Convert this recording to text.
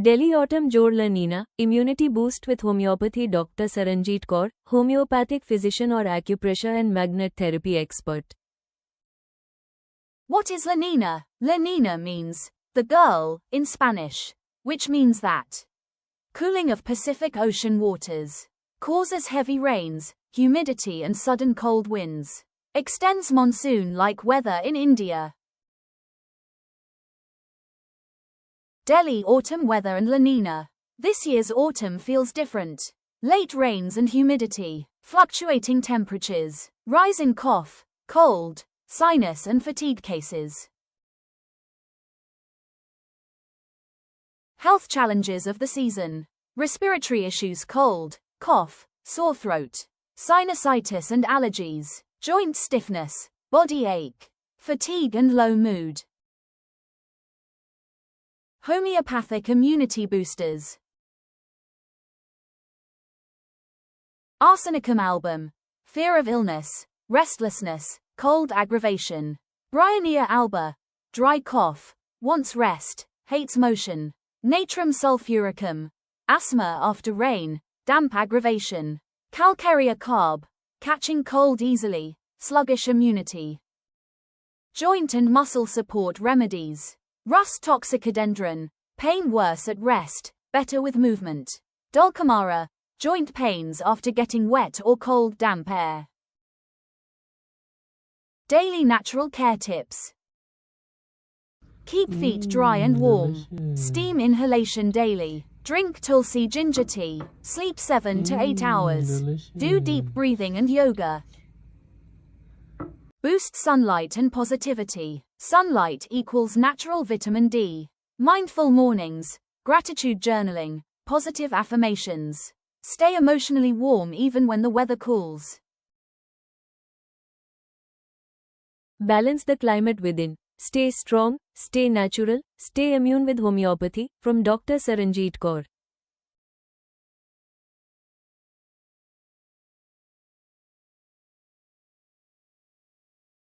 Delhi Autumn जोड़ Niña, Immunity Boost with Homeopathy. Dr. Saranjeet Kaur, Homeopathic physician or Acupressure and magnet therapy expert. What is La Niña? La Niña means the girl in Spanish, which means that cooling of Pacific Ocean waters causes heavy rains, humidity and sudden cold winds, extends monsoon-like weather in India. Delhi autumn weather and La Niña. This year's autumn feels different. Late rains and humidity, fluctuating temperatures, rise in cough, cold, sinus and fatigue cases. Health challenges of the season. Respiratory issues, cold, cough, sore throat, sinusitis and allergies, joint stiffness, body ache, fatigue and low mood. Homeopathic immunity boosters. Arsenicum album. Fear of illness, restlessness, cold aggravation. Bryonia alba. Dry cough, wants rest, hates motion. Natrum sulphuricum. Asthma after rain, damp aggravation. Calcarea carb. Catching cold easily, sluggish immunity. Joint and muscle support remedies. Rust toxicodendron. Pain worse at rest, better with movement. Dulcamara. Joint pains after getting wet or cold damp air. Daily natural care tips. Keep feet dry and warm. Steam inhalation daily. Drink tulsi ginger tea. Sleep 7 to 8 hours. Do deep breathing and yoga. Boost sunlight and positivity. Sunlight equals natural vitamin D. Mindful mornings, gratitude journaling, positive affirmations. Stay emotionally warm even when the weather cools. Balance the climate within. Stay strong, stay natural, stay immune with homeopathy. From Dr. Saranjeet Kaur.